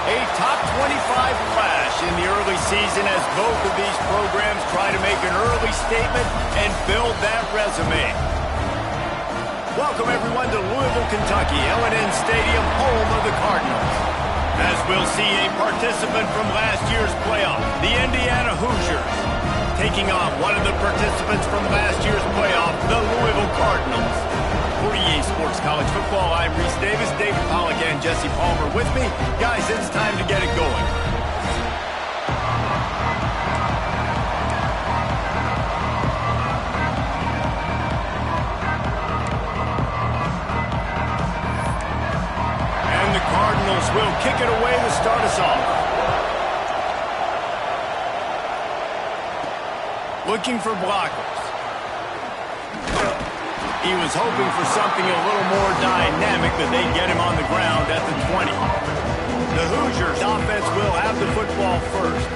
A top 25 clash in the early season as both of these programs try to make an early statement and build that resume. Welcome, everyone, to Louisville, Kentucky, L&N Stadium, home of the Cardinals. As we'll see a participant from last year's playoff, the Indiana Hoosiers, taking on one of the participants from last year's playoff, the Louisville Cardinals. For EA Sports College Football, I'm Reese Davis, David Pollack, and Jesse Palmer with me. Guys, it's time to get it going. And the Cardinals will kick it away to start us off. Looking for blockers. He was hoping for something a little more dynamic, but they get him on the ground at the 20. The Hoosiers offense will have the football first.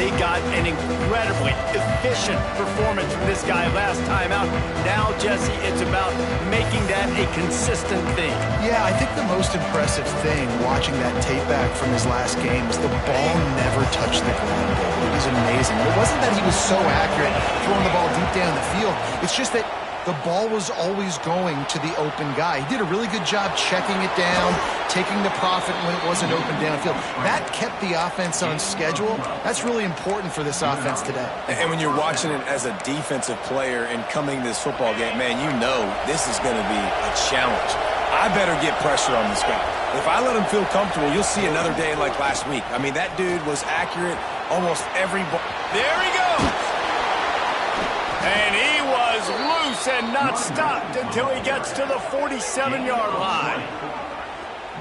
They got an incredibly efficient performance from this guy last time out. Now, Jesse, it's about making that a consistent thing. Yeah, I think the most impressive thing watching that tape back from his last game is the ball never touched the ground. It was amazing. It wasn't that he was so accurate throwing the ball deep down the field. It's just that the ball was always going to the open guy. He did a really good job checking it down, taking the profit when it wasn't open downfield. That kept the offense on schedule. That's really important for this offense today. And when you're watching it as a defensive player and coming to this football game, man, you know this is going to be a challenge. I better get pressure on this guy. If I let him feel comfortable, you'll see another day like last week. I mean, that dude was accurate almost every ball. There he goes. And he was loose and not stopped until he gets to the 47-yard line.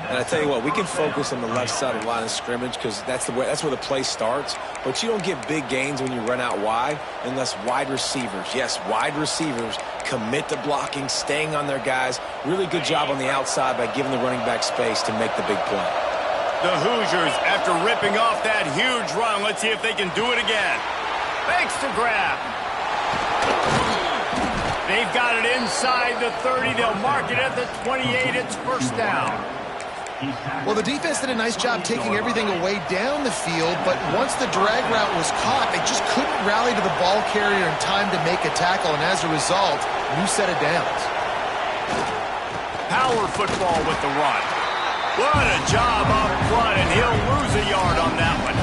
And I tell you what, we can focus on the left side of the line of scrimmage because that's where the play starts. But you don't get big gains when you run out wide unless wide receivers, yes, wide receivers, commit to blocking, staying on their guys. Really good job on the outside by giving the running back space to make the big play. The Hoosiers, after ripping off that huge run, let's see if they can do it again. Thanks to grab. They've got it inside the 30. They'll mark it at the 28. It's first down. Well, the defense did a nice job taking everything away down the field, but once the drag route was caught, they just couldn't rally to the ball carrier in time to make a tackle, and as a result, new set of downs. Power football with the run. What a job up front, and he'll lose a yard on that one.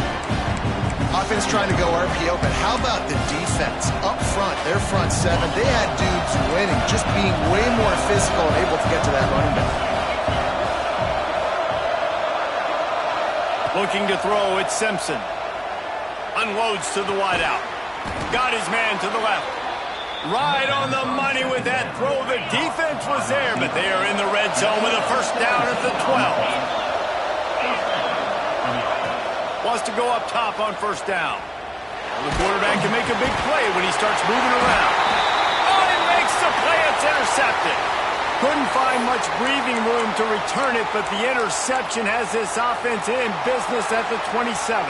Offense trying to go RPO, but how about the defense? Up front, their front seven, they had dudes winning, just being way more physical and able to get to that running back. Looking to throw, it's Simpson. Unloads to the wideout. Got his man to the left. Right on the money with that throw. The defense was there, but they are in the red zone with a first down at the 12. Wants to go up top on first down. Well, the quarterback can make a big play when he starts moving around. Oh, he makes the play. It's intercepted. Couldn't find much breathing room to return it, but the interception has this offense in business at the 27.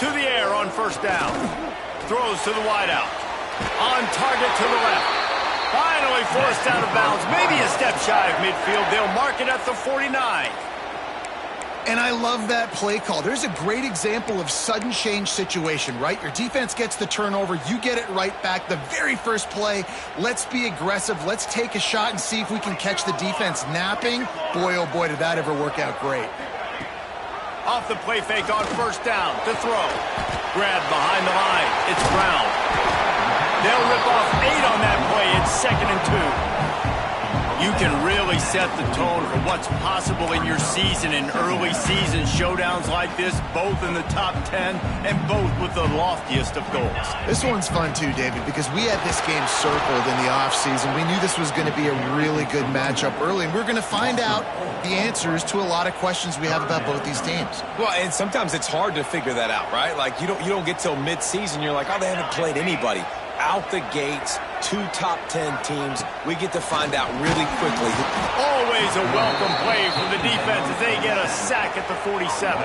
To the air on first down. Throws to the wideout. On target to the left. Finally forced out of bounds. Maybe a step shy of midfield. They'll mark it at the 49. And I love that play call. There's a great example of sudden change situation, right? Your defense gets the turnover. You get it right back. The very first play, let's be aggressive. Let's take a shot and see if we can catch the defense napping. Boy, oh boy, did that ever work out great. Off the play fake on first down to throw. Grab behind the line. It's Brown. They'll rip off 8 on that play. It's 2nd and 2. You can really set the tone for what's possible in your season in early season showdowns like this, both in the top 10 and both with the loftiest of goals. This one's fun too, David, because we had this game circled in the offseason. We knew this was going to be a really good matchup early, and we're going to find out the answers to a lot of questions we have about both these teams. Well, and sometimes it's hard to figure that out, right? Like you don't get till mid-season, you're like, oh, they haven't played anybody. out the gates, 2 top 10 teams. We get to find out really quickly. Always a welcome play from the defense as they get a sack at the 47.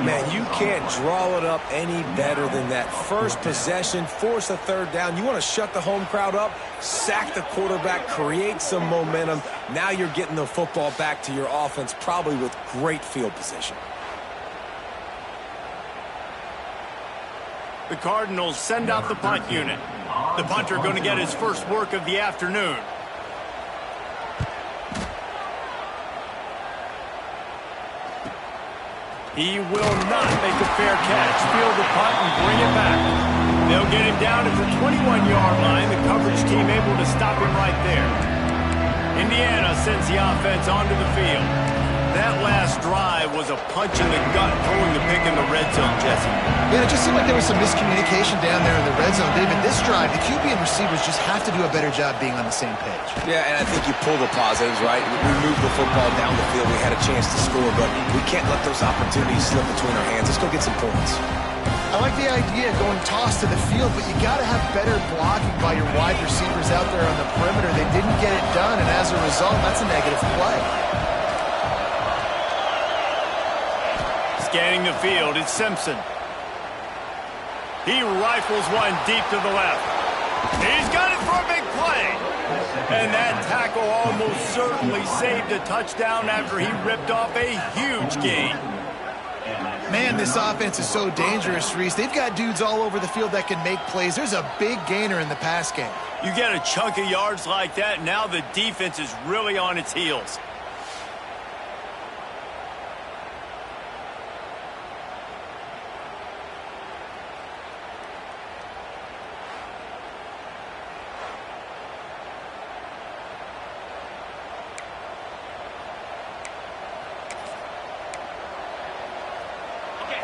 Man, you can't draw it up any better than that. First possession, force a third down. You want to shut the home crowd up, sack the quarterback, create some momentum. Now you're getting the football back to your offense, probably with great field position. The Cardinals send out the punt unit. The punter going to get his first work of the afternoon. He will not make a fair catch. Field the punt and bring it back. They'll get him down at the 21-yard line. The coverage team able to stop him right there. Indiana sends the offense onto the field. That last drive was a punch in the gut, throwing the pick in the red zone, Jesse. Yeah, it just seemed like there was some miscommunication down there in the red zone. David, this drive, the QB and receivers just have to do a better job being on the same page. Yeah, and I think you pull the positives, right? We moved the football down the field. We had a chance to score, but we can't let those opportunities slip between our hands. Let's go get some points. I like the idea going toss to the field, but you got to have better blocking by your wide receivers out there on the perimeter. They didn't get it done, and as a result, that's a negative play. Scanning the field, it's Simpson. He rifles one deep to the left. He's got it for a big play. And that tackle almost certainly saved a touchdown after he ripped off a huge gain. Man, this offense is so dangerous, Reese. They've got dudes all over the field that can make plays. There's a big gainer in the pass game. You get a chunk of yards like that, now the defense is really on its heels.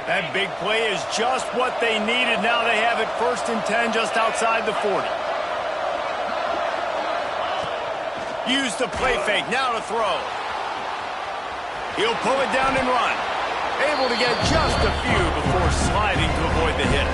That big play is just what they needed. Now they have it 1st and 10 just outside the 40. Use the play fake. Now to throw. He'll pull it down and run. Able to get just a few before sliding to avoid the hit.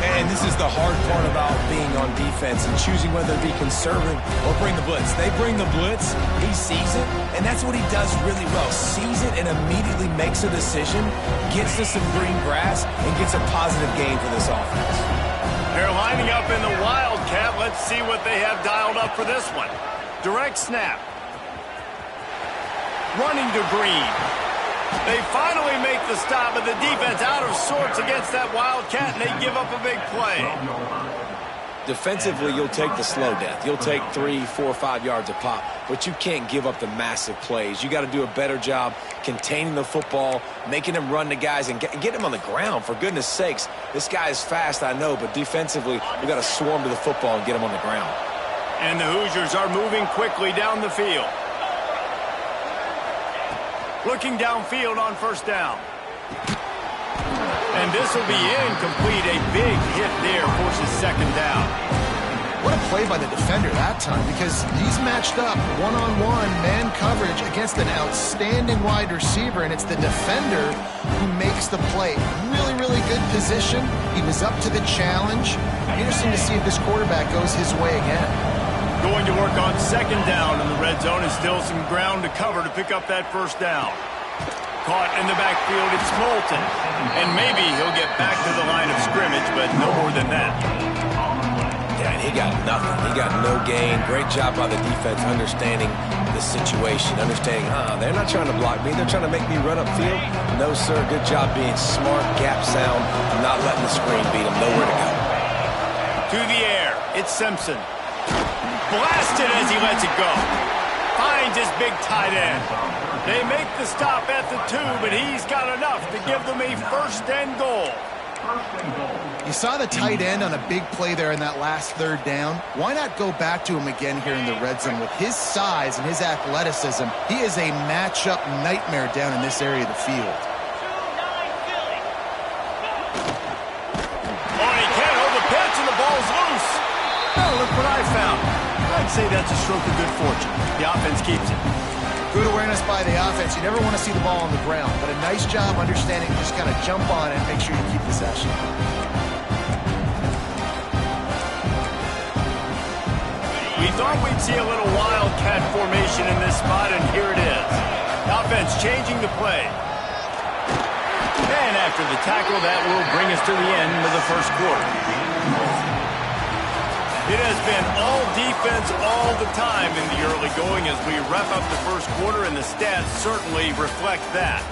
And this is the hard part about being on defense and choosing whether to be conservative or bring the blitz. They bring the blitz, he sees it, and that's what he does really well. Sees it and immediately makes a decision, gets to some green grass, and gets a positive gain for this offense. They're lining up in the Wildcat. Let's see what they have dialed up for this one. Direct snap. Running to Green. They finally make the stop, but the defense out of sorts against that Wildcat, and they give up a big play. Defensively, you'll take the slow death. You'll take 3, 4, 5 yards a pop, but you can't give up the massive plays. You got to do a better job containing the football, making them run the guys, and get them on the ground. For goodness sakes, this guy is fast, I know, but defensively, we got to swarm to the football and get him on the ground. And the Hoosiers are moving quickly down the field. Looking downfield on 1st down. And this will be incomplete. A big hit there forces 2nd down. What a play by the defender that time, because he's matched up one-on-one man coverage against an outstanding wide receiver, and it's the defender who makes the play. Really, really good position. He was up to the challenge. Interesting to see if this quarterback goes his way again. Going to work on 2nd down in the red zone, and still some ground to cover to pick up that 1st down. Caught in the backfield, it's Moulton. And maybe he'll get back to the line of scrimmage, but no more than that. Yeah, and he got nothing. He got no gain. Great job by the defense understanding the situation, understanding, they're not trying to block me. They're trying to make me run upfield. No, sir. Good job being smart, gap sound, not letting the screen beat him. Nowhere to go. To the air, it's Simpson. Blasted as he lets it go. Finds his big tight end. They make the stop at the 2, but he's got enough to give them a 1st and goal. You saw the tight end on a big play there in that last 3rd down. Why not go back to him again here in the red zone? With his size and his athleticism, he is a matchup nightmare down in this area of the field. Oh, he can't hold the pitch, and the ball's loose. Oh, look what I found. I'd say that's a stroke of good fortune. The offense keeps it. Good awareness by the offense. You never want to see the ball on the ground, but a nice job understanding just kind of jump on it and make sure you keep possession. We thought we'd see a little wildcat formation in this spot, and here it is. Offense changing the play. And after the tackle, that will bring us to the end of the first quarter. It has been all defense all the time in the early going as we wrap up the first quarter, and the stats certainly reflect that.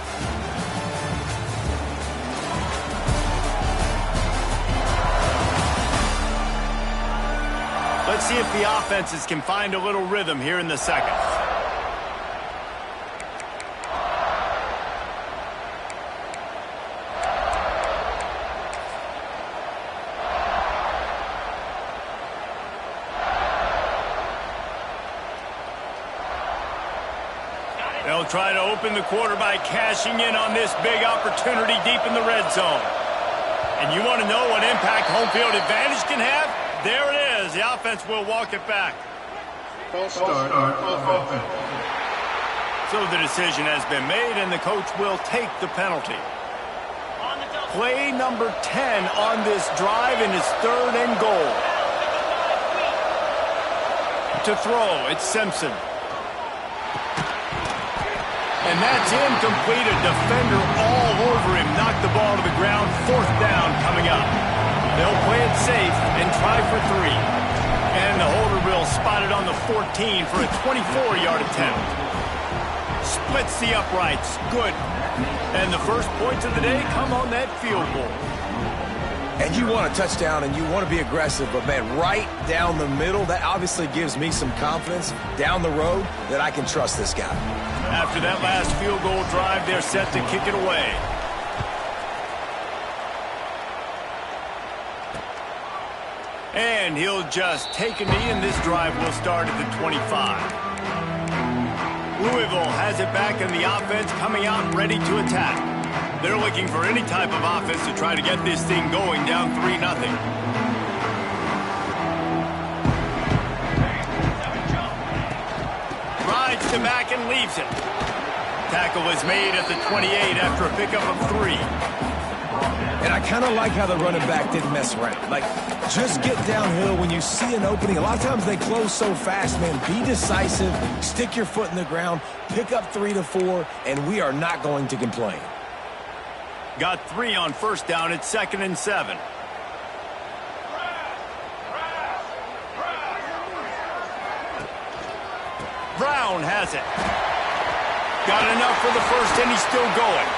Let's see if the offenses can find a little rhythm here in the second. They'll try to open the quarter by cashing in on this big opportunity deep in the red zone. And you want to know what impact home field advantage can have? There it is. The offense will walk it back. Start offense. So the decision has been made, and the coach will take the penalty. Play number 10 on this drive, and it's 3rd and goal. To throw, it's Simpson. And that's incomplete. A defender all over him. Knocked the ball to the ground. 4th down coming up. They'll play it safe and try for 3. And the holder will spot it on the 14 for a 24-yard attempt. Splits the uprights. Good. And the first points of the day come on that field goal. And you want a touchdown and you want to be aggressive, but, man, right down the middle, that obviously gives me some confidence down the road that I can trust this guy. After that last field goal drive, they're set to kick it away. And he'll just take a knee, and this drive will start at the 25. Louisville has it back, and the offense coming out ready to attack. They're looking for any type of offense to try to get this thing going, down 3-0. Rides to back and leaves it. Tackle is made at the 28 after a pickup of 3. And I kind of like how the running back didn't mess around. Like, just get downhill when you see an opening. A lot of times they close so fast, man. Be decisive, stick your foot in the ground, pick up 3 to 4, and we are not going to complain. Got 3 on 1st down. It's 2nd and 7. Brown has it. Got enough for the first, and he's still going.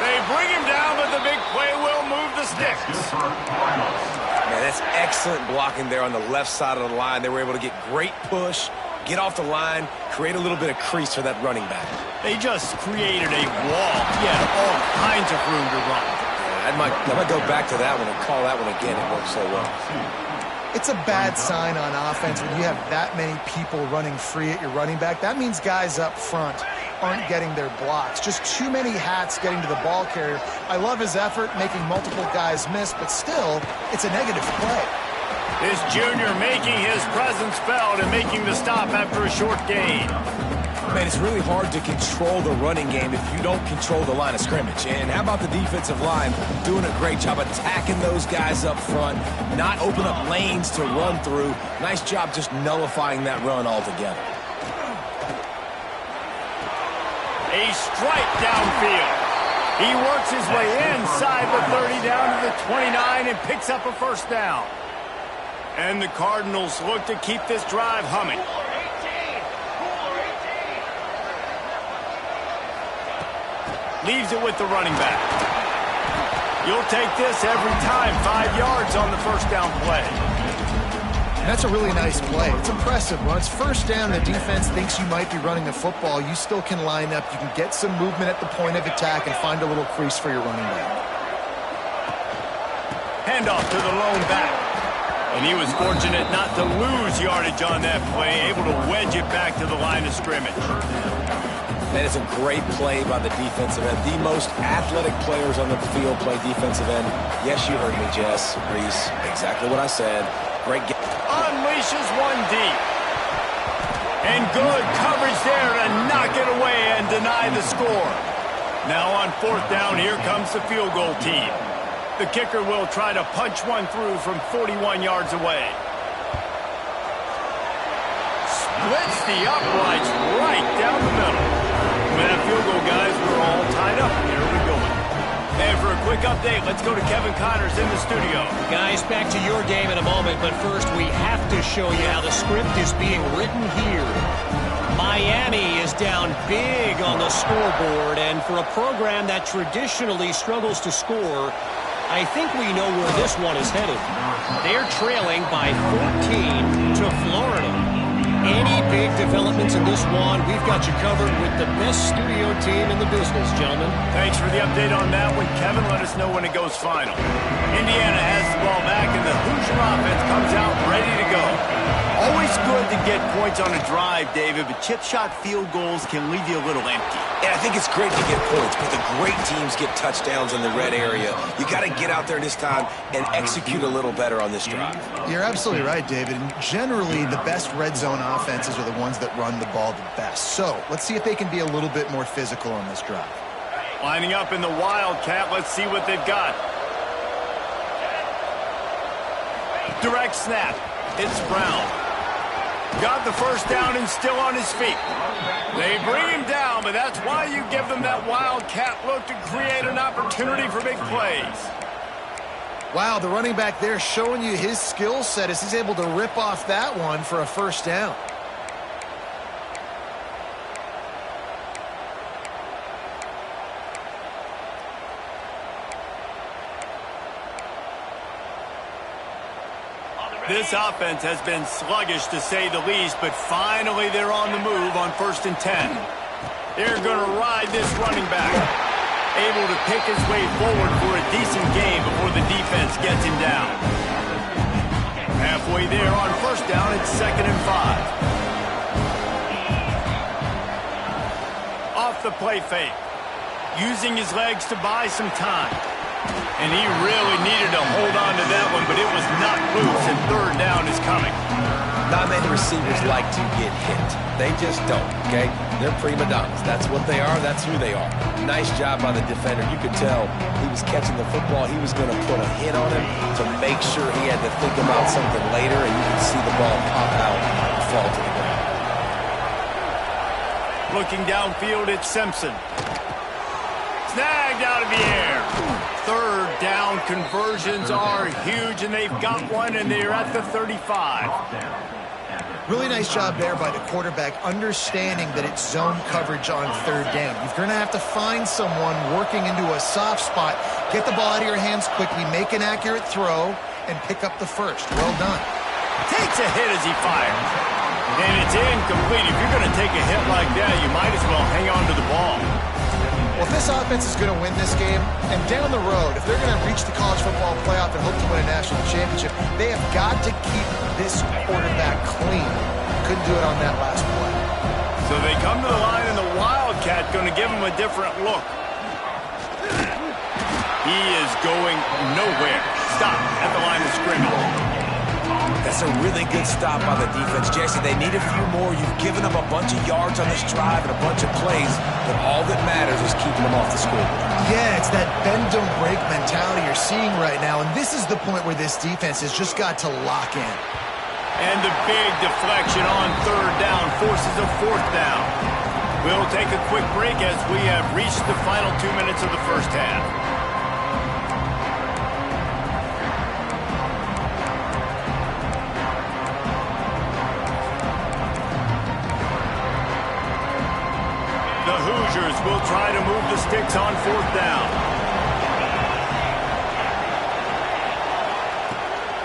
They bring him down, but the big play will move the sticks. Man, that's excellent blocking there on the left side of the line. They were able to get great push, get off the line, create a little bit of crease for that running back. They just created a wall. Yeah, all kinds of room to run. I might go back to that one and call that one again. It worked so well. It's a bad sign on offense when you have that many people running free at your running back. That means guys up front aren't getting their blocks. Just too many hats getting to the ball carrier. I love his effort, making multiple guys miss, but still, it's a negative play. This junior making his presence felt and making the stop after a short gain. Man, it's really hard to control the running game if you don't control the line of scrimmage. And how about the defensive line doing a great job attacking those guys up front, not open up lanes to run through. Nice job just nullifying that run altogether. A strike downfield. He works his way inside the 30 down to the 29 and picks up a 1st down. And the Cardinals look to keep this drive humming. Leaves it with the running back. You'll take this every time. 5 yards on the 1st down play. That's a really nice play. It's impressive. When it's 1st down, the defense thinks you might be running the football. You still can line up. You can get some movement at the point of attack and find a little crease for your running back. Handoff to the lone back. And he was fortunate not to lose yardage on that play, able to wedge it back to the line of scrimmage. That is a great play by the defensive end. The most athletic players on the field play defensive end. Yes, you heard me, Jess. Reese, exactly what I said. Great game. Unleashes one deep. And good coverage there to knock it away and deny the score. Now on 4th down, here comes the field goal team. The kicker will try to punch one through from 41 yards away. splits the uprights right down the middle. With that field goal, guys, we're all tied up. Here we go. And for a quick update, let's go to Kevin Connors in the studio. Guys, back to your game in a moment, but first we have to show you how the script is being written here. Miami is down big on the scoreboard, and for a program that traditionally struggles to score, I think we know where this one is headed. They're trailing by 14 to Florida. Any big developments in this one, we've got you covered with the best studio team in the business, gentlemen. Thanks for the update on that one, Kevin. Let us know when it goes final. Indiana has the ball back, and the Hoosier offense comes out ready to go. Always good to get points on a drive, David, but chip shot field goals can leave you a little empty. Yeah, I think it's great to get points, but the great teams get touchdowns in the red area. You got to get out there this time and execute a little better on this drive. You're absolutely right, David. And generally, the best red zone offenses are the ones that run the ball the best. So let's see if they can be a little bit more physical on this drive. Lining up in the Wildcat, let's see what they've got. Direct snap. It's Brown. Got the first down and still on his feet. They bring him down, but that's why you give them that Wildcat look to create an opportunity for big plays. Wow, the running back there showing you his skill set as he's able to rip off that one for a first down. This offense has been sluggish, to say the least, but finally they're on the move on 1st and 10. They're going to ride this running back. Able to pick his way forward for a decent game before the defense gets him down. Halfway there on 1st down, it's 2nd and 5. Off the play fake. Using his legs to buy some time. And he really needed to hold on to that one, but it was not loose, and 3rd down is coming. Not many receivers like to get hit. They just don't, okay? They're prima donnas. That's what they are. That's who they are. Nice job by the defender. You could tell he was catching the football. He was going to put a hit on him to make sure he had to think about something later, and you could see the ball pop out and fall to the ground. Looking downfield, it's Simpson. Snagged out of the air. 3rd down conversions are huge, and they've got one, and they're at the 35. Really nice job there by the quarterback, understanding that it's zone coverage on 3rd down. You're going to have to find someone working into a soft spot, get the ball out of your hands quickly, make an accurate throw, and pick up the first. Well done. Takes a hit as he fires. And it's incomplete. If you're going to take a hit like that, you might as well hang on to the ball. Well, if this offense is going to win this game, and down the road, if they're going to reach the college football playoff and hope to win a national championship, they have got to keep this quarterback clean. Couldn't do it on that last play. So they come to the line, and the Wildcat going to give him a different look. He is going nowhere. Stop at the line of scrimmage. That's a really good stop by the defense. Jason, they need a few more. You've given them a bunch of yards on this drive and a bunch of plays, but all that matters is keeping them off the scoreboard. Yeah, it's that bend, don't break mentality you're seeing right now, and this is the point where this defense has just got to lock in. And the big deflection on 3rd down forces a 4th down. We'll take a quick break as we have reached the final 2 minutes of the first half. The Hoosiers will try to move the sticks on 4th down.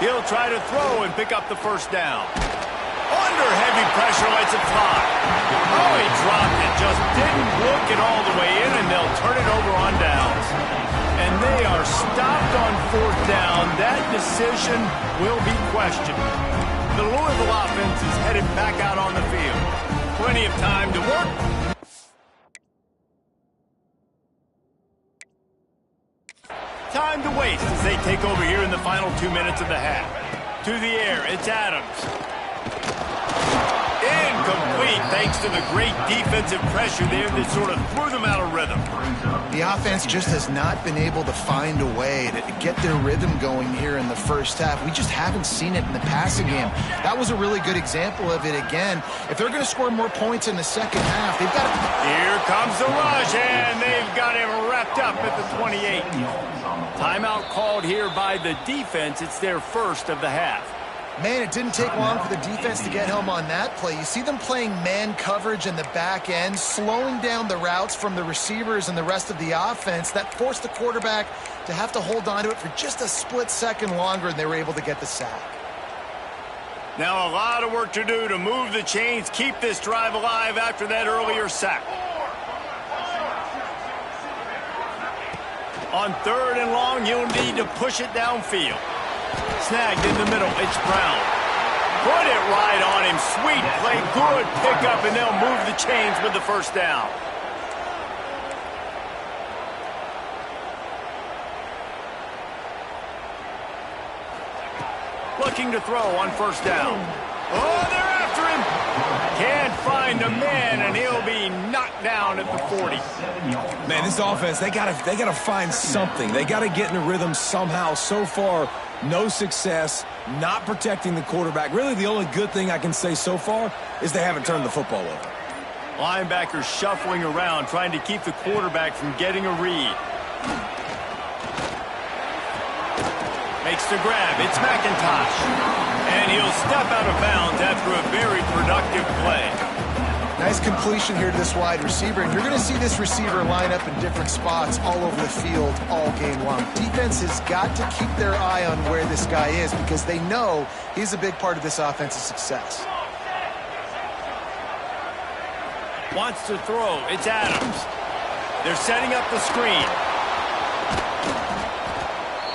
He'll try to throw and pick up the first down. Under heavy pressure, lets it fly. Oh, he dropped it. Just didn't look it all the way in, and they'll turn it over on downs. And they are stopped on 4th down. That decision will be questioned. The Louisville offense is headed back out on the field. Plenty of time to work. Time to waste as they take over here in the final 2 minutes of the half. To the air, it's Adams. Incomplete thanks to the great defensive pressure there that sort of threw them out of rhythm. The offense just has not been able to find a way to get their rhythm going here in the first half. We just haven't seen it in the passing game. That was a really good example of it again. If they're going to score more points in the second half, they've got to... Here comes the rush, and they've got him wrapped up at the 28. Timeout called here by the defense. It's their first of the half. Man, it didn't take long for the defense to get home on that play. You see them playing man coverage in the back end, slowing down the routes from the receivers and the rest of the offense. That forced the quarterback to have to hold on to it for just a split second longer, and they were able to get the sack. Now a lot of work to do to move the chains, keep this drive alive after that earlier sack. On 3rd and long, you'll need to push it downfield. Snagged in the middle, it's Brown. Put it right on him, sweet play, good pickup, and they'll move the chains with the first down. Looking to throw on first down. Oh, they're after him. Can't find a man, and he'll be knocked down at the 40. Man, this offense, they gotta find something. They gotta get in a rhythm somehow. So far, no success, not protecting the quarterback. Really, the only good thing I can say so far is they haven't turned the football over. Linebackers shuffling around, trying to keep the quarterback from getting a read. Makes the grab. It's McIntosh. And he'll step out of bounds after a very productive play. Nice completion here to this wide receiver, and you're going to see this receiver line up in different spots all over the field all game long. Defense has got to keep their eye on where this guy is because they know he's a big part of this offense's success. Wants to throw. It's Adams. They're setting up the screen.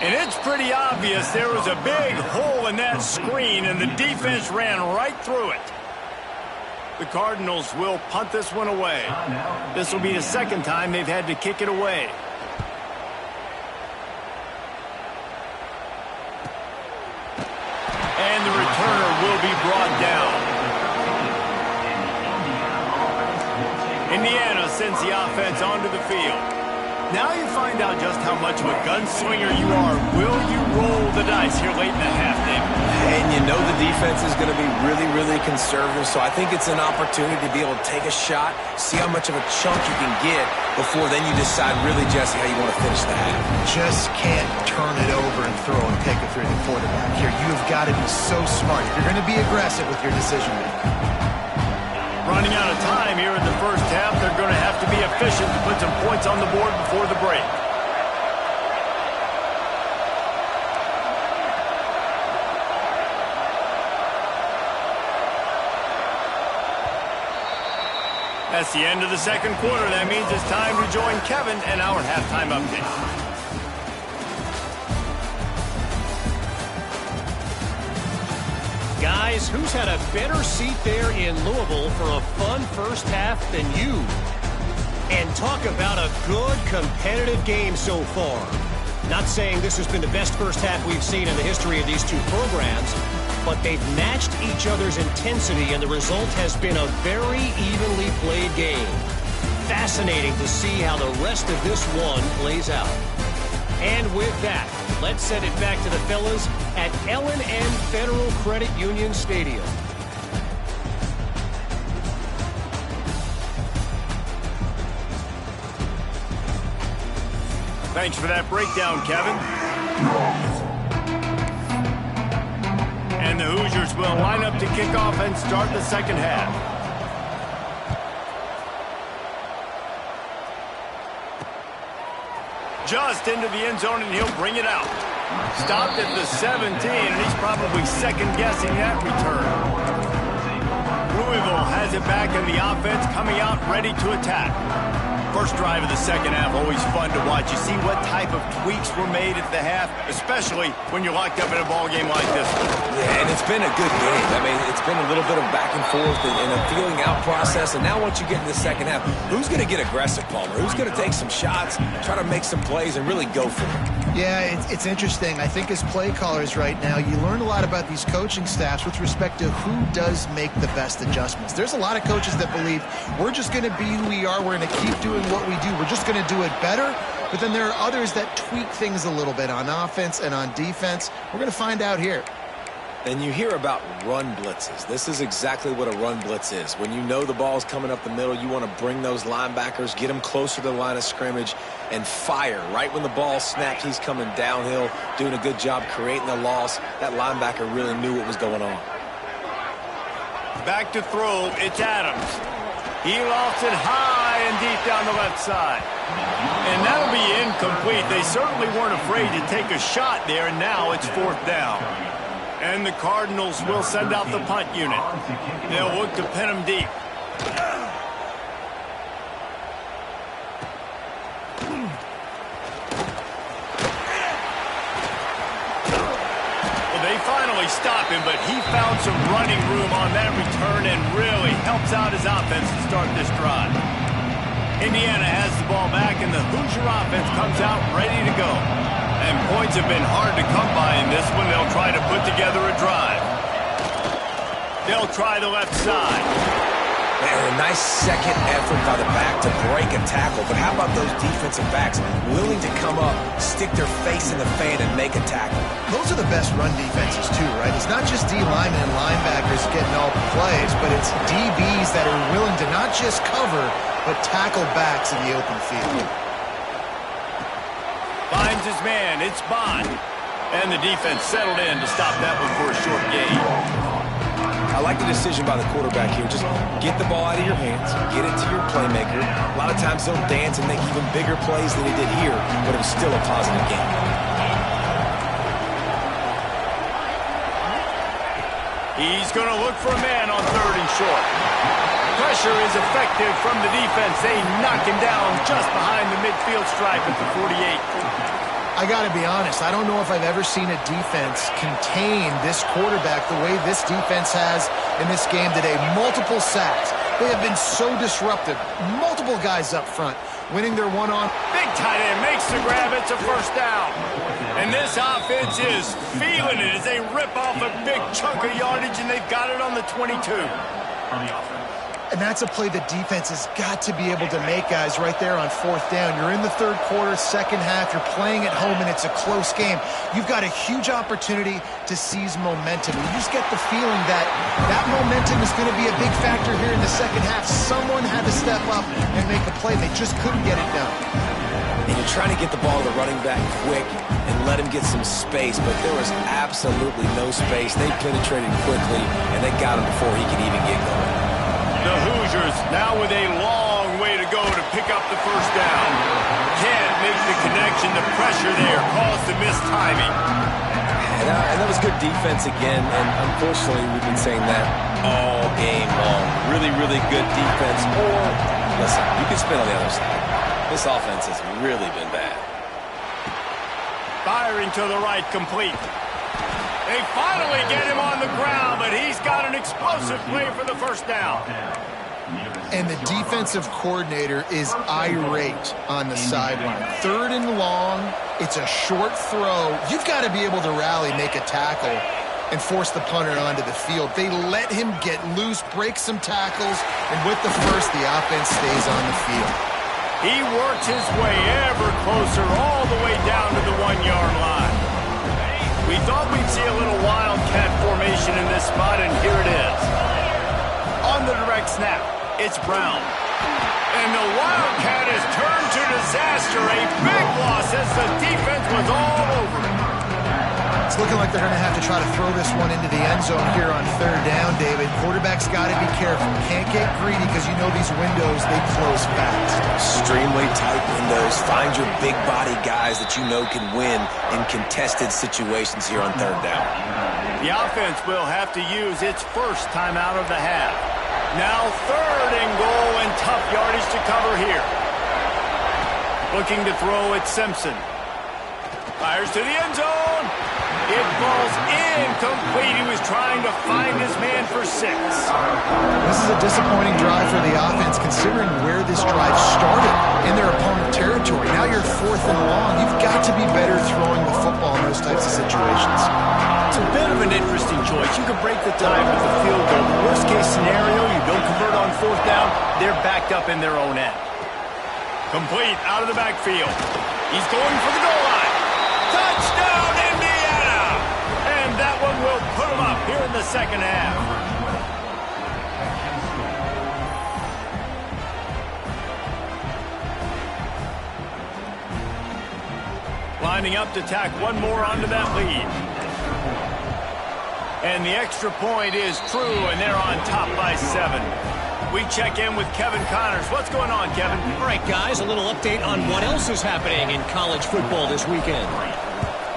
And it's pretty obvious there was a big hole in that screen, and the defense ran right through it. The Cardinals will punt this one away. This will be the second time they've had to kick it away. And the returner will be brought down. Indiana sends the offense onto the field. Now you find out just how much of a gunslinger you are. Will you roll the dice here late in the half, David? And you know the defense is going to be really, really conservative, so I think it's an opportunity to be able to take a shot, see how much of a chunk you can get before then you decide really, Jesse, how you want to finish the half. Just can't turn it over and throw and take it through the quarterback here. You've got to be so smart. If you're going to be aggressive with your decision-making. Running out of time here in the first half. They're going to have to be efficient to put some points on the board before the break. That's the end of the second quarter. That means it's time to join Kevin and our halftime update. Guys, who's had a better seat there in Louisville for a fun first half than you? And talk about a good competitive game so far. Not saying this has been the best first half we've seen in the history of these two programs, but they've matched each other's intensity, and the result has been a very evenly played game. Fascinating to see how the rest of this one plays out. And with that, let's send it back to the fellas at L&N Federal Credit Union Stadium. Thanks for that breakdown, Kevin. And the Hoosiers will line up to kick off and start the second half. Just into the end zone, and he'll bring it out. Stopped at the 17, and he's probably second-guessing that return. Louisville has it back, and the offense coming out ready to attack. First drive of the second half, always fun to watch. You see what type of tweaks were made at the half, especially when you're locked up in a ball game like this one. Yeah, and it's been a good game. I mean, it's been a little bit of back and forth and a feeling out process. And now once you get in the second half, who's going to get aggressive, Palmer? Who's going to take some shots, try to make some plays, and really go for it? Yeah, it's interesting. I think as play callers right now, you learn a lot about these coaching staffs with respect to who does make the best adjustments. There's a lot of coaches that believe we're just going to be who we are. We're going to keep doing what we do. We're just going to do it better. But then there are others that tweak things a little bit on offense and on defense. We're going to find out here. And you hear about run blitzes. This is exactly what a run blitz is. When you know the ball's coming up the middle, you want to bring those linebackers, get them closer to the line of scrimmage, and fire. Right when the ball snaps, he's coming downhill, doing a good job creating the loss. That linebacker really knew what was going on. Back to throw, it's Adams. He lofts it high and deep down the left side. And that'll be incomplete. They certainly weren't afraid to take a shot there, and now it's 4th down. And the Cardinals will send out the punt unit. They'll look to pin him deep. Well, they finally stop him, but he found some running room on that return and really helps out his offense to start this drive. Indiana has the ball back, and the Hoosier offense comes out ready to go. And points have been hard to come by in this one. They'll try to put together a drive. They'll try the left side. Man, a nice second effort by the back to break a tackle. But how about those defensive backs willing to come up, stick their face in the fan, and make a tackle? Those are the best run defenses, too, right? It's not just D linemen and linebackers getting all the plays, but it's DBs that are willing to not just cover, but tackle backs in the open field. Finds his man. It's Bond. And the defense settled in to stop that one for a short gain. I like the decision by the quarterback here. Just get the ball out of your hands, get it to your playmaker. A lot of times he'll dance and make even bigger plays than he did here, but it was still a positive game. He's going to look for a man on 3rd and short. Pressure is effective from the defense. They knock him down just behind the midfield stripe at the 48. I got to be honest, I don't know if I've ever seen a defense contain this quarterback the way this defense has in this game today. Multiple sacks. They have been so disruptive. Multiple guys up front winning their one-on. Big tight end makes the grab. It's a 1st down. And this offense is feeling it as they rip off a big chunk of yardage, and they've got it on the 22. And that's a play the defense has got to be able to make, guys, right there on 4th down. You're in the 3rd quarter, 2nd half. You're playing at home, and it's a close game. You've got a huge opportunity to seize momentum. You just get the feeling that that momentum is going to be a big factor here in the 2nd half. Someone had to step up and make a play. They just couldn't get it done. And you're trying to get the ball to the running back quick and let him get some space, but there was absolutely no space. They penetrated quickly, and they got him before he could even get going. The Hoosiers now with a long way to go to pick up the 1st down. Can't make the connection. The pressure there caused the missed timing. And that was good defense again, and unfortunately we've been saying that all game long. Really, really good defense. Or, listen, you can spin on the other side. This offense has really been bad. Firing to the right, complete. They finally get him on the ground, but he's got an explosive play for the 1st down. And the defensive coordinator is irate on the sideline. 3rd and long, it's a short throw. You've got to be able to rally, make a tackle, and force the punter onto the field. They let him get loose, break some tackles, and with the 1st, the offense stays on the field. He works his way ever closer all the way down to the 1-yard line. We thought we'd see a little wildcat formation in this spot, and here it is. On the direct snap, it's Brown. And the wildcat is turned to disaster. A big loss as the defense was all over it. It's looking like they're going to have to try to throw this one into the end zone here on 3rd down, David. Quarterback's got to be careful. Can't get greedy because you know these windows, they close fast. Extremely tight windows. Find your big body guys that you know can win in contested situations here on 3rd down. The offense will have to use its 1st timeout of the half. Now 3rd and goal and tough yardage to cover here. Looking to throw at Simpson. Fires to the end zone. It falls incomplete. He was trying to find his man for 6. This is a disappointing drive for the offense, considering where this drive started in their opponent territory. Now you're 4th and long. You've got to be better throwing the football in those types of situations. It's a bit of an interesting choice. You can break the tie with a field goal. Worst case scenario, you don't convert on 4th down. They're backed up in their own end. Complete out of the backfield. He's going for the goal line. Touchdown, Indiana! And that one will put him up here in the second half. Lining up to tack one more onto that lead. And the extra point is true, and they're on top by 7. We check in with Kevin Connors. What's going on, Kevin? All right, guys, a little update on what else is happening in college football this weekend.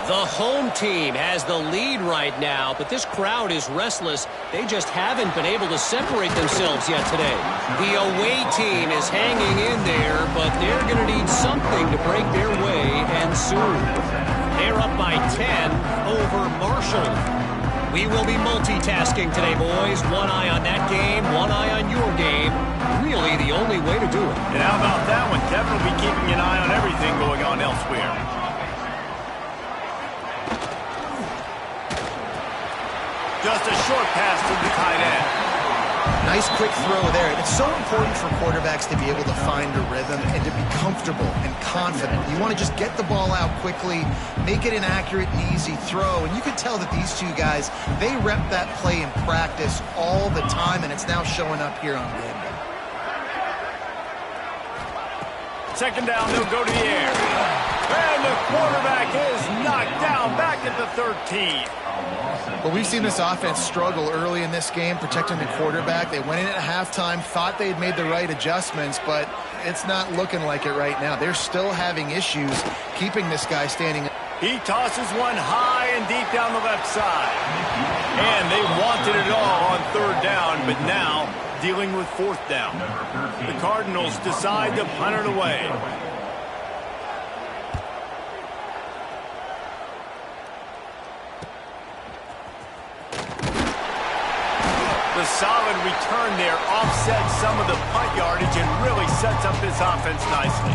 The home team has the lead right now, but this crowd is restless. They just haven't been able to separate themselves yet today. The away team is hanging in there, but they're going to need something to break their way, and soon. They're up by 10 over Marshall. We will be multitasking today, boys. One eye on that game, one eye on your game. Really the only way to do it. And how about that one? Kevin will be keeping an eye on everything going on elsewhere. Just a short pass to the tight end. Nice quick throw there. It's so important for quarterbacks to be able to find a rhythm and to be comfortable and confident. You want to just get the ball out quickly, make it an accurate and easy throw. And you can tell that these two guys, they rep that play in practice all the time, and it's now showing up here on game day. Second down, they'll go to the air. And the quarterback is knocked down back at the 13. Well, we've seen this offense struggle early in this game, protecting the quarterback. They went in at halftime, thought they'd made the right adjustments, but it's not looking like it right now. They're still having issues keeping this guy standing. He tosses one high and deep down the left side. And they wanted it all on 3rd down, but now dealing with 4th down. The Cardinals decide to punt it away. The solid return there offsets some of the punt yardage and really sets up this offense nicely.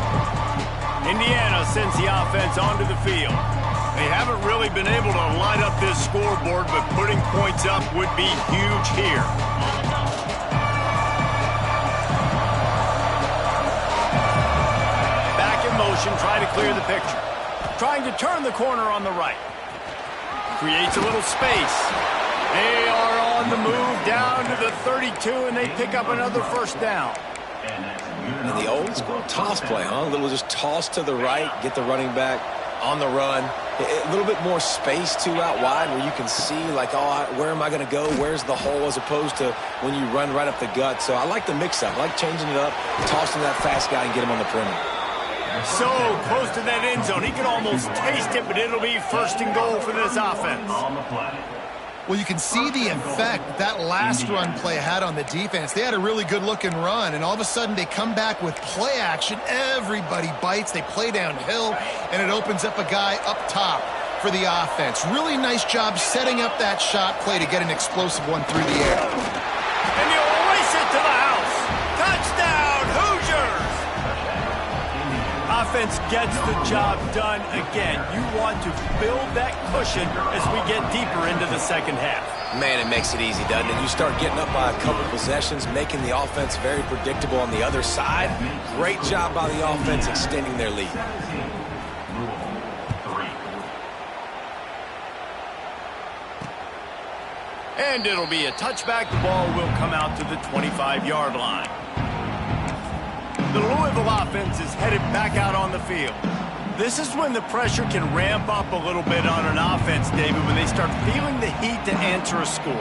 Indiana sends the offense onto the field. They haven't really been able to line up this scoreboard, but putting points up would be huge here. Back in motion, try to clear the picture. Trying to turn the corner on the right. Creates a little space. They are on the move down to the 32, and they pick up another 1st down. And the old school toss play, huh? A little just toss to the right, get the running back on the run. A little bit more space, too, out wide where you can see, like, oh, where am I going to go? Where's the hole? As opposed to when you run right up the gut. So I like the mix-up. I like changing it up, tossing that fast guy and get him on the perimeter. So close to that end zone. He could almost taste it, but it'll be 1st and goal for this offense. Well, you can see the effect that last run play had on the defense. They had a really good-looking run, and all of a sudden they come back with play action. Everybody bites. They play downhill, and it opens up a guy up top for the offense. Really nice job setting up that shot play to get an explosive one through the air. And he'll race it to the house. Touchdown, Hoosiers! Offense gets the job done again. You want to build that cushion as we get deeper into the second half. Man, it makes it easy, doesn't it? You start getting up by a couple possessions, making the offense very predictable on the other side. Great job by the offense extending their lead. And it'll be a touchback. The ball will come out to the 25-yard line. The Louisville offense is headed back out on the field. This is when the pressure can ramp up a little bit on an offense, David, when they start feeling the heat to answer a score.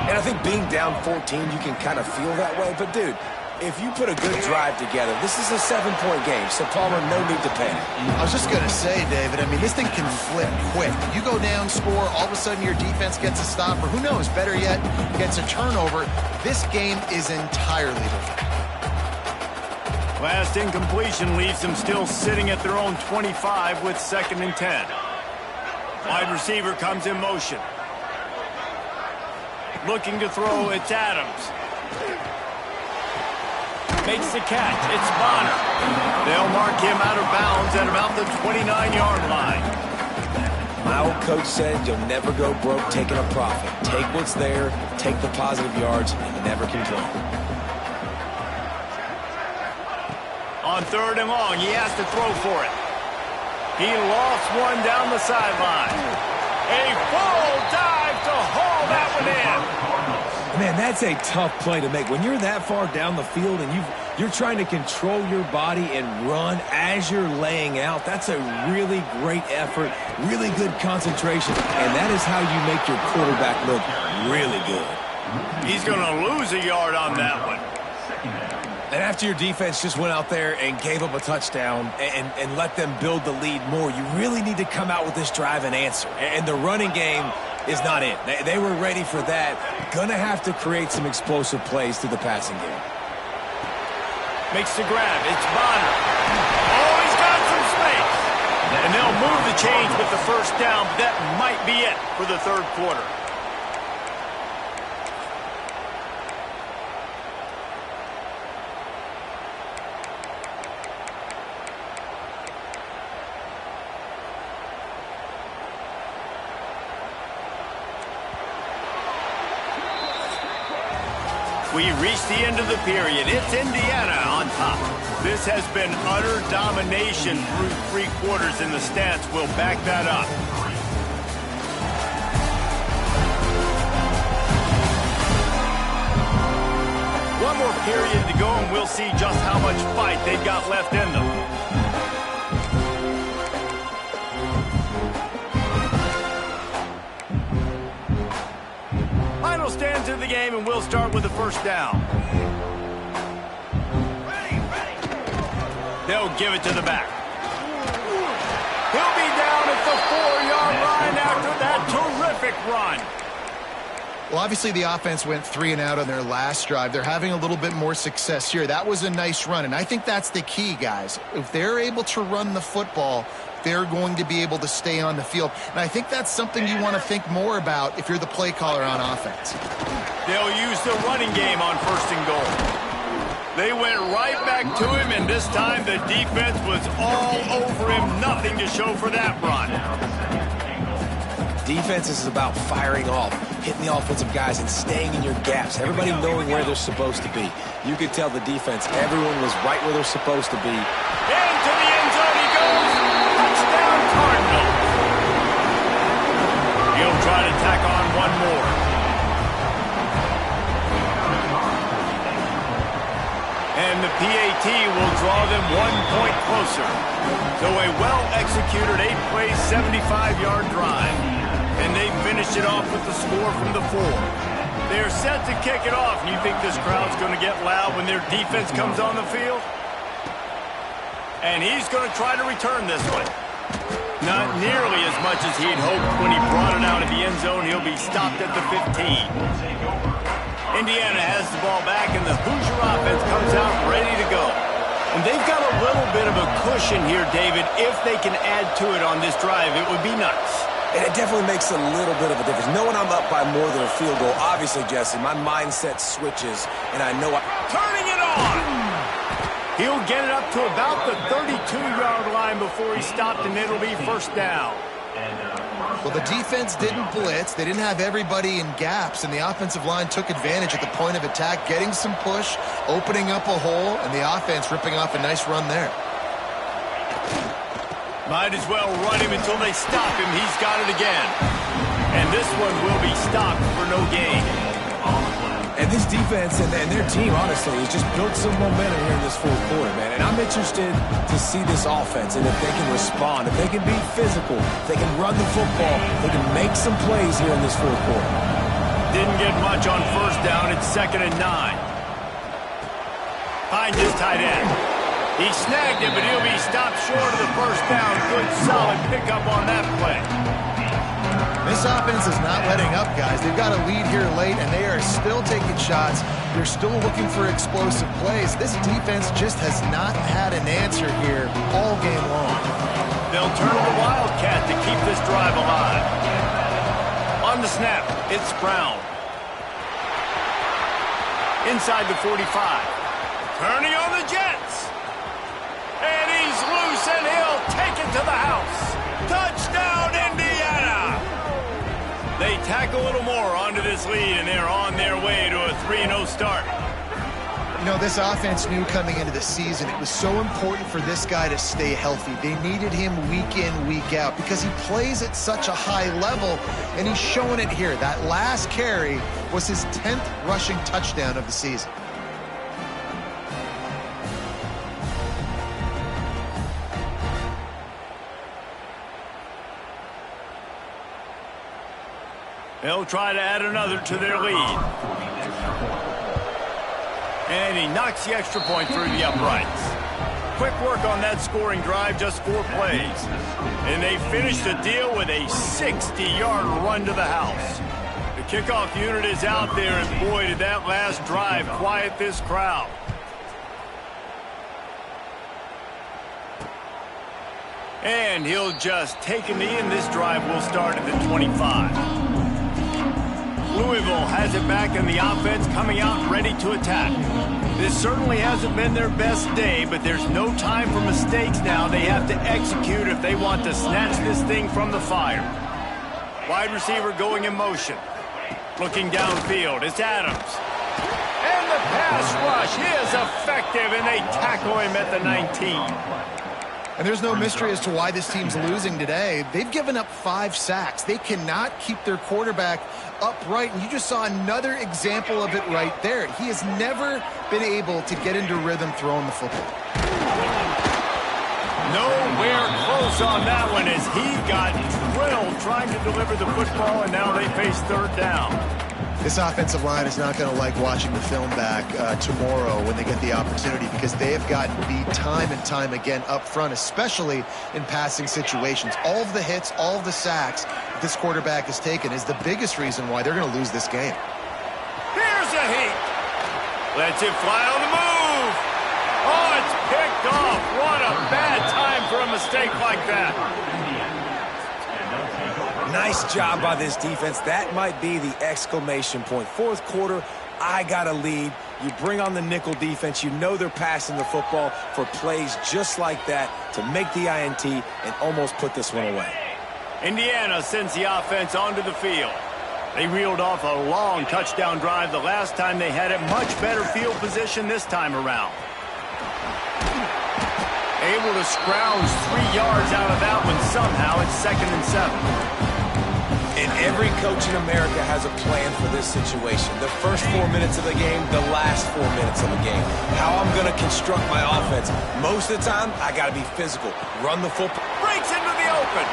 And I think being down 14, you can kind of feel that way. But, dude, if you put a good drive together, this is a 7-point game. So, Palmer, no need to panic. I was just going to say, David, I mean, this thing can flip quick. You go down, score, all of a sudden your defense gets a stop, or who knows, better yet, gets a turnover. This game is entirely different. Last incompletion leaves them still sitting at their own 25 with 2nd and 10. Wide receiver comes in motion. Looking to throw, it's Adams. Makes the catch, it's Bonner. They'll mark him out of bounds at about the 29-yard line. My old coach said you'll never go broke taking a profit. Take what's there, take the positive yards, and never complain. On 3rd and long, he has to throw for it. He lost one down the sideline. A full dive to haul that one in. Man, that's a tough play to make. When you're that far down the field and you're trying to control your body and run as you're laying out, that's a really great effort, really good concentration, and that is how you make your quarterback look really good. He's going to lose a yard on that one. And after your defense just went out there and gave up a touchdown and let them build the lead more, you really need to come out with this drive and answer. And the running game is not it. They were ready for that. Gonna have to create some explosive plays through the passing game. Makes the grab. It's Bonner. Oh, he's got some space. And they'll move the chains with the first down. But that might be it for the 3rd quarter. We reach the end of the period. It's Indiana on top. This has been utter domination through 3 quarters, and the stats will back that up. One more period to go, and we'll see just how much fight they've got left in them. Final stands of the game, and we'll start with the first down. They'll give it to the back. He'll be down at the 4-yard line after that terrific run. Well, obviously the offense went 3 and out on their last drive. They're having a little bit more success here. That was a nice run, and I think that's the key, guys. If they're able to run the football, they're going to be able to stay on the field. And I think that's something you want to think more about if you're the play caller on offense. They'll use the running game on 1st and goal. They went right back to him, and this time the defense was all over him. Nothing to show for that run. Defense is about firing off, hitting the offensive guys and staying in your gaps. Everybody knowing where they're supposed to be. You could tell the defense, everyone was right where they're supposed to be. Into the end zone he goes. Touchdown Cardinals. He'll try to tack on one more. And the PAT will draw them 1 point closer. So a well-executed 8-play, 75-yard drive. And they finished it off with the score from the 4. They're set to kick it off. And you think this crowd's going to get loud when their defense comes on the field? And he's going to try to return this one. Not nearly as much as he'd hoped when he brought it out of the end zone. He'll be stopped at the 15. Indiana has the ball back, and the Hoosier offense comes out ready to go. And they've got a little bit of a cushion here, David. If they can add to it on this drive, it would be nice. And it definitely makes a little bit of a difference. Knowing I'm up by more than a field goal, obviously, Jesse, my mindset switches, and I know turning it on! He'll get it up to about the 32-yard line before he's stopped, and it'll be 1st down. Well, the defense didn't blitz. They didn't have everybody in gaps, and the offensive line took advantage at the point of attack, getting some push, opening up a hole, and the offense ripping off a nice run there. Might as well run him until they stop him. He's got it again. And this one will be stopped for no gain. And this defense and their team, honestly, has just built some momentum here in this 4th quarter, man. And I'm interested to see this offense and if they can respond, if they can be physical, if they can run the football, they can make some plays here in this 4th quarter. Didn't get much on 1st down. It's 2nd and 9. Find his tight end. He snagged it, but he'll be stopped short of the 1st down. Good, solid pickup on that play. This offense is not letting up, guys. They've got a lead here late, and they are still taking shots. They're still looking for explosive plays. This defense just has not had an answer here all game long. They'll turn to the Wildcat to keep this drive alive. On the snap, it's Brown. Inside the 45. Turning on the Jets. And he's loose, and he'll take it to the house. Touchdown, Indiana! They tack a little more onto this lead, and they're on their way to a 3-0 start. You know, this offense knew coming into the season it was so important for this guy to stay healthy. They needed him week in, week out because he plays at such a high level, and he's showing it here. That last carry was his 10th rushing touchdown of the season. They'll try to add another to their lead. And he knocks the extra point through the uprights. Quick work on that scoring drive, just 4 plays. And they finish the deal with a 60-yard run to the house. The kickoff unit is out there, and boy, did that last drive quiet this crowd. And he'll just take a knee, and this drive will start at the 25. Louisville has it back, and the offense coming out ready to attack. This certainly hasn't been their best day, but there's no time for mistakes now. They have to execute if they want to snatch this thing from the fire. Wide receiver going in motion. Looking downfield, it's Adams. And the pass rush is effective, and they tackle him at the 19. And there's no mystery as to why this team's losing today. They've given up 5 sacks. They cannot keep their quarterback upright, and you just saw another example of it right there. He has never been able to get into rhythm throwing the football. Nowhere close on that one as he got drilled trying to deliver the football, and now they face 3rd down. This offensive line is not going to like watching the film back tomorrow when they get the opportunity because they have gotten beat time and time again up front, especially in passing situations. All of the hits, all of the sacks that this quarterback has taken is the biggest reason why they're going to lose this game. Here's a heat. Lets it fly on the move. Oh, it's picked off. What a bad time for a mistake like that. Nice job by this defense. That might be the exclamation point. 4th quarter, I got a lead. You bring on the nickel defense. You know they're passing the football for plays just like that to make the INT and almost put this one away. Indiana sends the offense onto the field. They reeled off a long touchdown drive the last time they had it. Much better field position this time around. Able to scrounge 3 yards out of that one somehow. It's 2nd and 7. And every coach in America has a plan for this situation. The first 4 minutes of the game, the last 4 minutes of the game. How I'm going to construct my offense. Most of the time, I got to be physical. Run the football. Breaks into the open.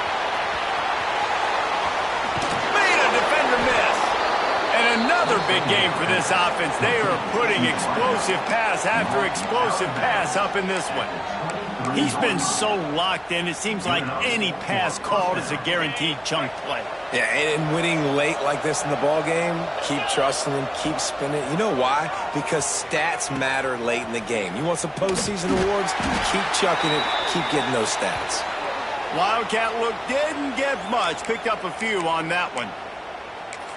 Made a defender miss. And another big game for this offense. They are putting explosive pass after explosive pass up in this one. He's been so locked in, it seems like any pass called is a guaranteed chunk play. Yeah, and winning late like this in the ball game, keep trusting him, keep spinning. You know why? Because stats matter late in the game. You want some postseason awards? Keep chucking it, keep getting those stats. Wildcat look didn't get much, picked up a few on that one.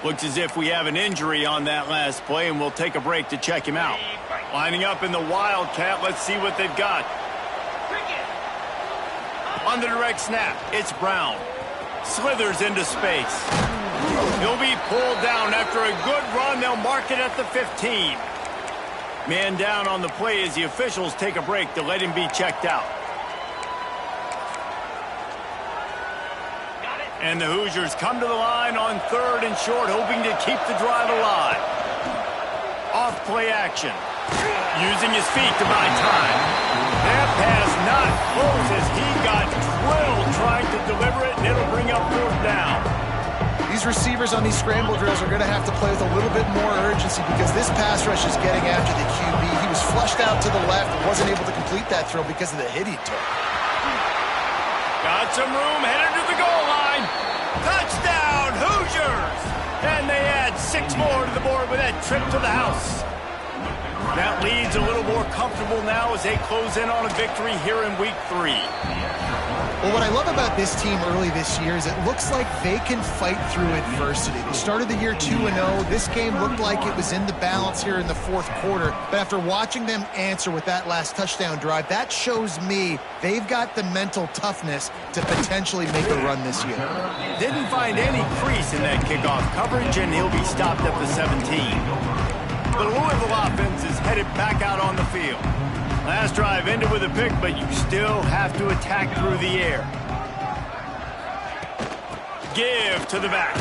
Looks as if we have an injury on that last play, and we'll take a break to check him out. Lining up in the Wildcat, let's see what they've got. On the direct snap, it's Brown. Slithers into space. He'll be pulled down after a good run. They'll mark it at the 15. Man down on the play as the officials take a break to let him be checked out. And the Hoosiers come to the line on 3rd and short, hoping to keep the drive alive. Off play action. Using his feet to buy time. That pass not close as he got drilled trying to deliver it, and it'll bring up 4th down. These receivers on these scramble drills are going to have to play with a little bit more urgency because this pass rush is getting after the QB. He was flushed out to the left and wasn't able to complete that throw because of the hit he took. Got some room, headed to the goal line. Touchdown, Hoosiers! And they add 6 more to the board with that trip to the house. That lead's a little more comfortable now as they close in on a victory here in Week 3. Well, what I love about this team early this year is it looks like they can fight through adversity. They started the year 2-0. This game looked like it was in the balance here in the fourth quarter. But after watching them answer with that last touchdown drive, that shows me they've got the mental toughness to potentially make a run this year. Didn't find any crease in that kickoff coverage, and he'll be stopped at the 17. The Louisville offense is headed back out on the field. Last drive ended with a pick, but you still have to attack through the air. Give to the back.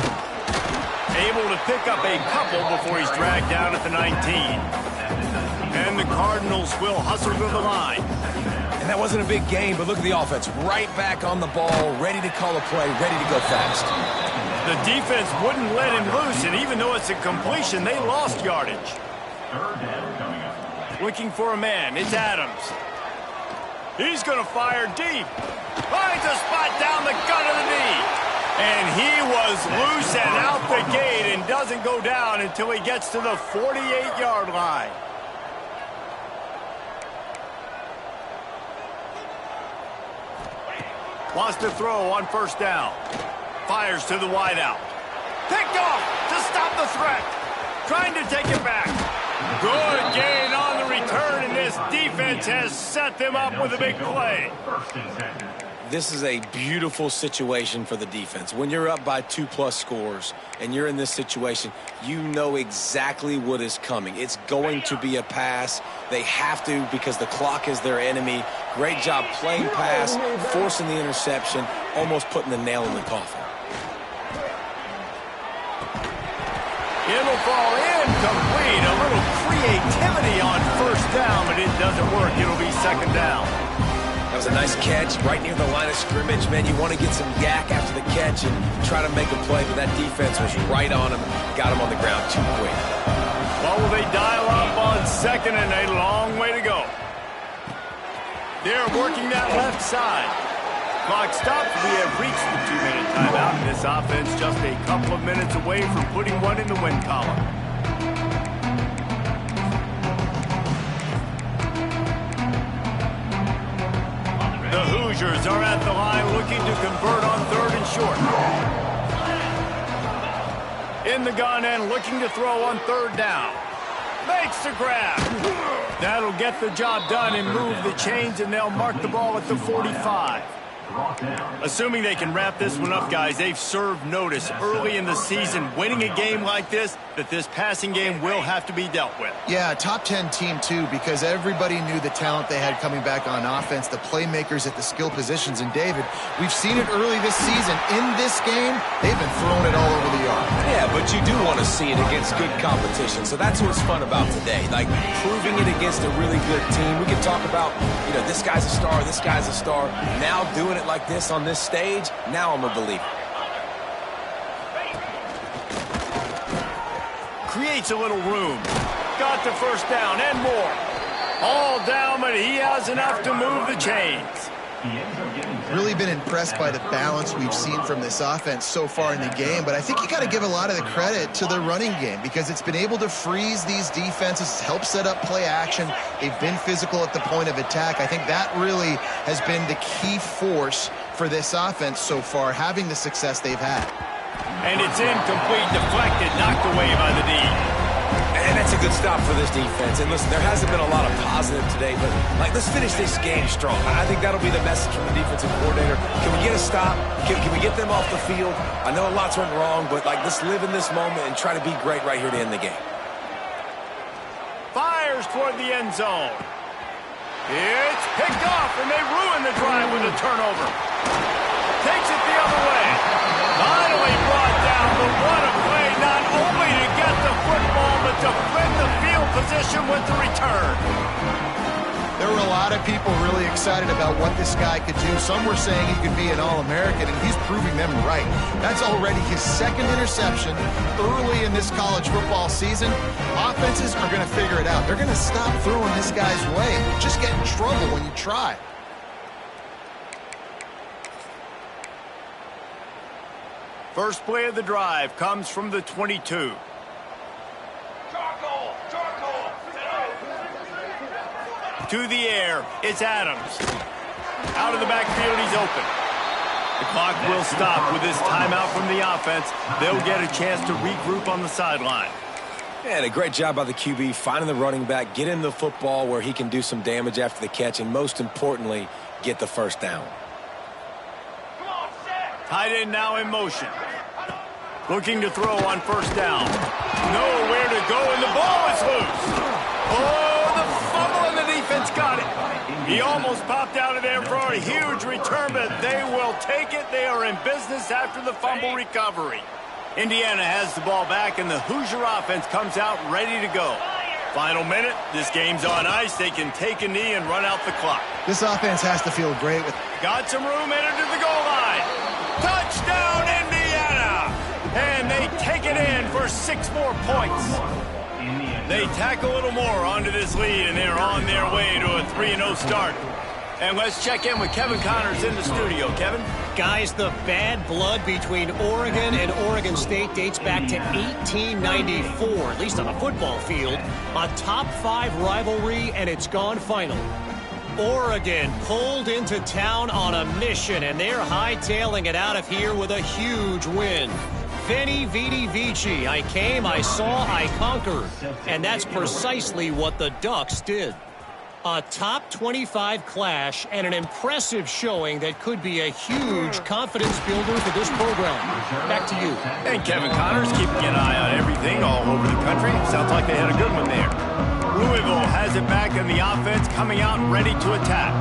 Able to pick up a couple before he's dragged down at the 19. And the Cardinals will hustle to the line. And that wasn't a big game, but look at the offense. Right back on the ball, ready to call a play, ready to go fast. The defense wouldn't let him loose, and even though it's a completion, they lost yardage. Third down coming up. Looking for a man. It's Adams. He's going to fire deep. Finds a spot down the gut of the knee. And he was loose and out the gate and doesn't go down until he gets to the 48-yard line. Wants to throw on first down. Fires to the wideout. Picked off to stop the threat. Trying to take it back. Good gain on the return, and this defense has set them up with a big play. This is a beautiful situation for the defense. When you're up by 2+ scores and you're in this situation, you know exactly what is coming. It's going to be a pass. They have to because the clock is their enemy. Great job playing pass, forcing the interception, almost putting the nail in the coffin. It'll fall incomplete. A little creativity on first down, but it doesn't work. It'll be second down. That was a nice catch right near the line of scrimmage. Man, you want to get some yak after the catch and try to make a play, but that defense was right on him. Got him on the ground too quick. Well, will they dial up on second, and a long way to go. They're working that left side. Clock stopped. We have reached the 2-minute timeout, and this offense just a couple of minutes away from putting one in the win column. The Hoosiers are at the line looking to convert on third and short. In the gun and looking to throw on third down. Makes the grab. That'll get the job done and move the chains, and they'll mark the ball at the 45. Assuming they can wrap this one up, guys, they've served notice early in the season. Winning a game like this, that this passing game will have to be dealt with. Yeah, top 10 team, too, because everybody knew the talent they had coming back on offense, the playmakers at the skill positions. And, David, we've seen it early this season. In this game, they've been throwing it all over the yard. Yeah, but you do want to see it against good competition. So that's what's fun about today, like proving it against a really good team. We can talk about, you know, this guy's a star, this guy's a star. Now doing it like this on this stage, now I'm a believer. Creates a little room. Got the first down and more. All down, but he has enough to move the chains. Really been impressed by the balance we've seen from this offense so far in the game, but I think you got to give a lot of the credit to the running game because it's been able to freeze these defenses, help set up play action. They've been physical at the point of attack. I think that really has been the key force for this offense so far, having the success they've had. And it's incomplete, deflected, knocked away by the D. And that's a good stop for this defense. And listen, there hasn't been a lot of positive today, but let's finish this game strong. I think that'll be the message from the defensive coordinator. Can we get a stop? Can we get them off the field? I know a lot's went wrong, but let's live in this moment and try to be great right here to end the game. Fires toward the end zone. It's picked off, and they ruin the drive with a turnover. Takes it the other way. Finally brought down, but what a play, not only to get the football, but to flip the field position with the return. There were a lot of people really excited about what this guy could do. Some were saying he could be an All-American, and he's proving them right. That's already his second interception early in this college football season. Offenses are going to figure it out. They're going to stop throwing this guy's way. You just get in trouble when you try. First play of the drive comes from the 22. To the air, it's Adams. Out of the backfield, he's open. The clock will stop with this timeout from the offense. They'll get a chance to regroup on the sideline. And a great job by the QB finding the running back, get him the football where he can do some damage after the catch, and most importantly, get the first down. Tight end now in motion. Looking to throw on first down. Nowhere to go, and the ball is loose. Oh, the fumble, and the defense got it. He almost popped out of there for a huge return, but they will take it. They are in business after the fumble recovery. Indiana has the ball back, and the Hoosier offense comes out ready to go. Final minute. This game's on ice. They can take a knee and run out the clock. This offense has to feel great with. Got some room, headed to the goal line. Touchdown, Indiana! And they take it in for 6 more points. They tack a little more onto this lead, and they're on their way to a 3-0 start. And let's check in with Kevin Connors in the studio. Kevin? Guys, the bad blood between Oregon and Oregon State dates back to 1894, at least on the football field. A top-5 rivalry, and it's gone final. Oregon pulled into town on a mission, and they're hightailing it out of here with a huge win. Veni, Vidi, Vici. I came, I saw, I conquered. And that's precisely what the Ducks did. A top 25 clash and an impressive showing that could be a huge confidence builder for this program. Back to you. And Kevin Connors keeping an eye on everything all over the country. Sounds like they had a good one there. Louisville has it back, and the offense coming out ready to attack.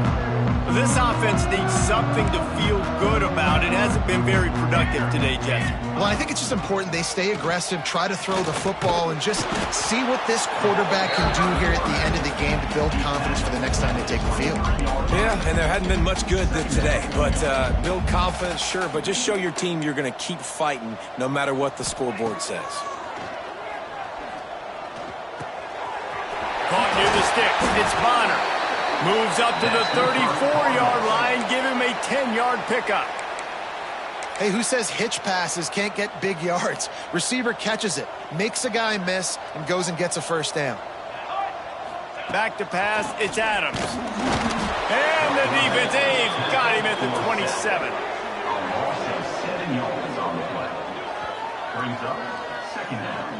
This offense needs something to feel good about. It hasn't been very productive today, Jesse. Well, I think it's just important they stay aggressive, try to throw the football, and just see what this quarterback can do here at the end of the game to build confidence for the next time they take the field. Yeah, and there hadn't been much good today. But build confidence, sure, but just show your team you're going to keep fighting no matter what the scoreboard says. Caught near the sticks. It's Bonner. Moves up to the 34-yard line. Give him a 10-yard pickup. Hey, who says hitch passes can't get big yards? Receiver catches it, makes a guy miss, and goes and gets a first down. Back to pass. It's Adams. And the defense got him at the 27. Loss of 7 yards on the play. Brings up second down.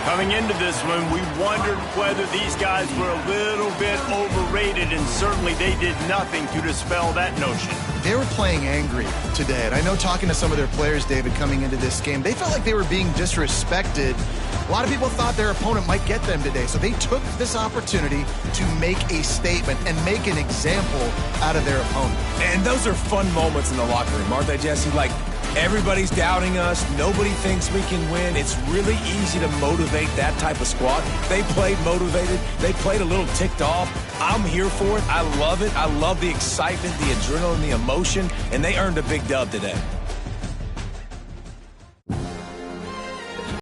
Coming into this one, we wondered whether these guys were a little bit overrated, and certainly they did nothing to dispel that notion. They were playing angry today, and I know talking to some of their players, David, coming into this game, they felt like they were being disrespected. A lot of people thought their opponent might get them today, so they took this opportunity to make a statement and make an example out of their opponent. And those are fun moments in the locker room, aren't they, Jesse? Like, everybody's doubting us. Nobody thinks we can win. It's really easy to motivate that type of squad. They played motivated. They played a little ticked off. I'm here for it. I love it. I love the excitement, the adrenaline, the emotion, and they earned a big dub today.